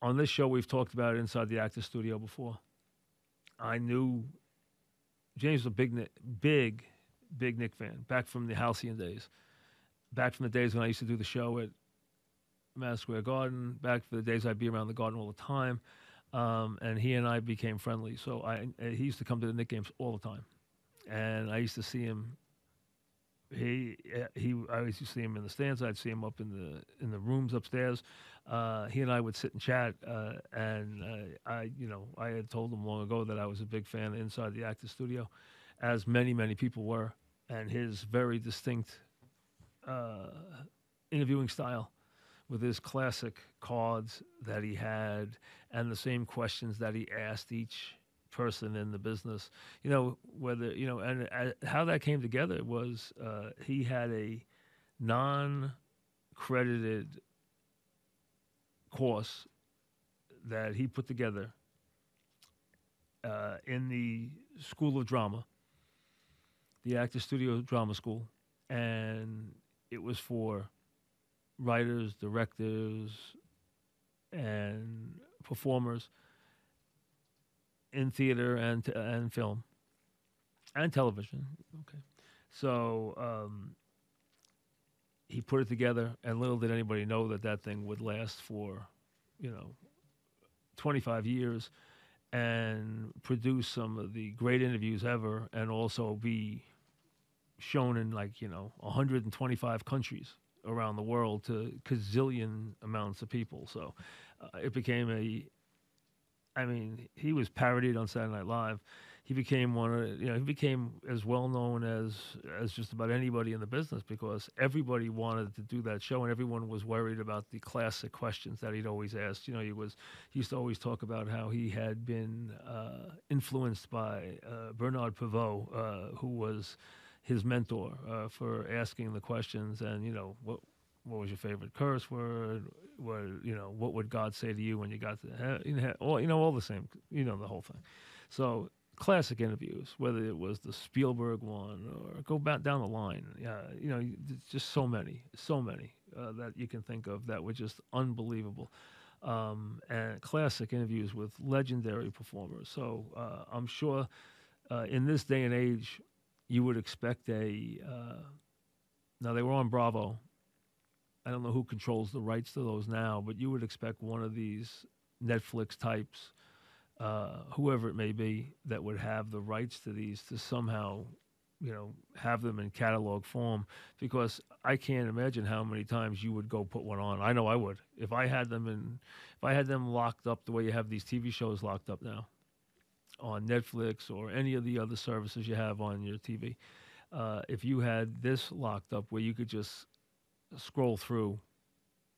On this show, we've talked about it inside the actor studio before. I knew James was a big Nick fan back from the halcyon days, back from the days when I used to do the show at Madison Square Garden, back for the days I'd be around the Garden all the time. And he and I became friendly. So he used to come to the Knick games all the time, and I used to see him. I used to see him in the stands. I'd see him up in the rooms upstairs. He and I would sit and chat, and I had told him long ago that I was a big fan inside the actor studio, as many people were, and his very distinct uh, interviewing style with his classic cards that he had and the same questions that he asked each person in the business. Whether and how that came together was he had a non-credited course that he put together in the School of Drama, the Actor Studio Drama School, and it was for writers, directors, and performers in theater and film and television. Okay, so he put it together, and little did anybody know that that thing would last for, you know, 25 years, and produce some of the great interviews ever, and also be shown in 125 countries around the world to gazillion amounts of people. So it became he was parodied on Saturday Night Live. He became he became as well known as just about anybody in the business, because everybody wanted to do that show, and everyone was worried about the classic questions that he'd always asked. He used to always talk about how he had been influenced by Bernard Pivot, who was his mentor for asking the questions, and what was your favorite curse word? What would God say to you when you got to all the same, the whole thing. So classic interviews, whether it was the Spielberg one or go back down the line. Just so many that you can think of that were just unbelievable. And classic interviews with legendary performers. So I'm sure in this day and age, you would expect now they were on Bravo. I don't know who controls the rights to those now, but you would expect one of these Netflix types, whoever it may be, that would have the rights to these to somehow, have them in catalog form, because I can't imagine how many times you would go put one on. I know I would. If I had them locked up the way you have these TV shows locked up now on Netflix or any of the other services you have on your TV. If you had this locked up where you could just scroll through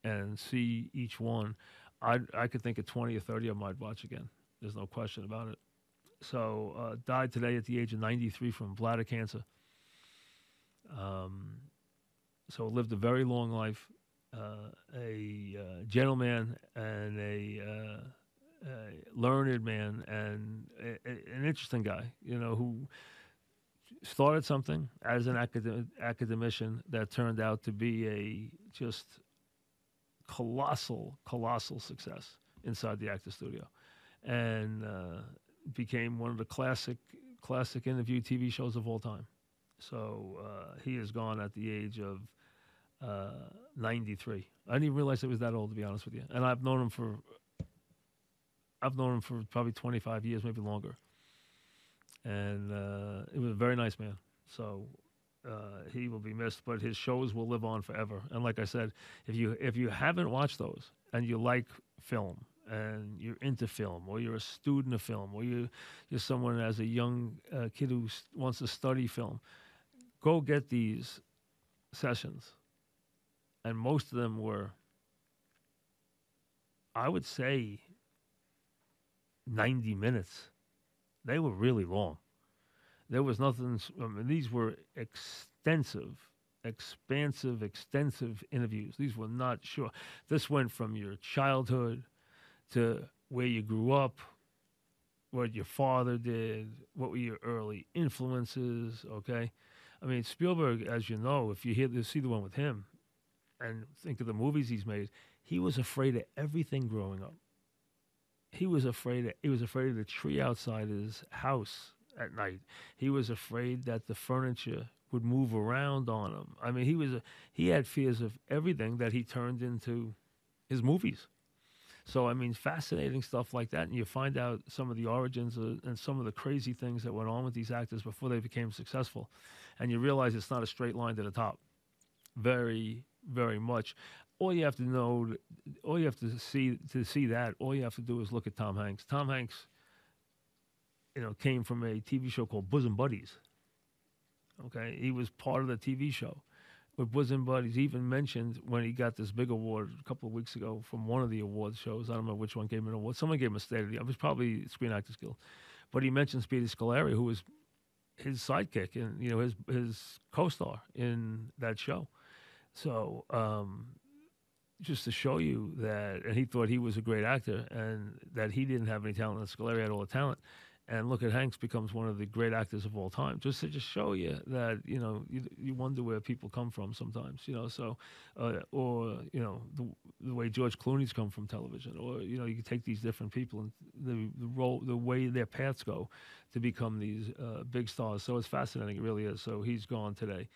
and see each one, I could think of 20 or 30 of them I'd watch again. There's no question about it. So died today at the age of 93 from bladder cancer. So lived a very long life. A gentleman and a learned man, and an interesting guy, who started something as an academician that turned out to be a just colossal success inside the actor studio, and became one of the classic interview TV shows of all time. So he is gone at the age of 93. I didn't even realize it was that old, to be honest with you. And I've known him for probably 25 years, maybe longer. And he was a very nice man. So he will be missed, but his shows will live on forever. And like I said, if you haven't watched those and you like film and you're into film, or you're a student of film, or you're someone as a young kid who wants to study film, go get these sessions. And most of them were, I would say, 90 minutes. They were really long. There was nothing. These were extensive interviews. These were not short. This went from your childhood to where you grew up, what your father did, what were your early influences. Okay, I mean Spielberg, as you know, if you see the one with him, and think of the movies he's made, he was afraid of everything growing up. He was afraid of the tree outside his house at night. He was afraid that the furniture would move around on him. I mean, he had fears of everything that he turned into his movies. So I mean, fascinating stuff like that, and you find out some of the origins and some of the crazy things that went on with these actors before they became successful, and you realize it's not a straight line to the top. Very, very much. All you have to know, all you have to see that, all you have to do is look at Tom Hanks. Tom Hanks, came from a TV show called Bosom Buddies. Okay, he was part of the TV show with Bosom Buddies. He even mentioned when he got this big award a couple of weeks ago from one of the awards shows. I don't know which one gave him an award. Someone gave him a State of the. It was probably Screen Actors Guild, but he mentioned Speedy Scalari, who was his sidekick and his co-star in that show. So just to show you that, and he thought he was a great actor, and that he didn't have any talent, and Scalari had all the talent. And look at Hanks becomes one of the great actors of all time. Just to just show you that you wonder where people come from sometimes. So or the way George Clooney's come from television, or you can take these different people and the way their paths go to become these big stars. So it's fascinating. It really is. So he's gone today.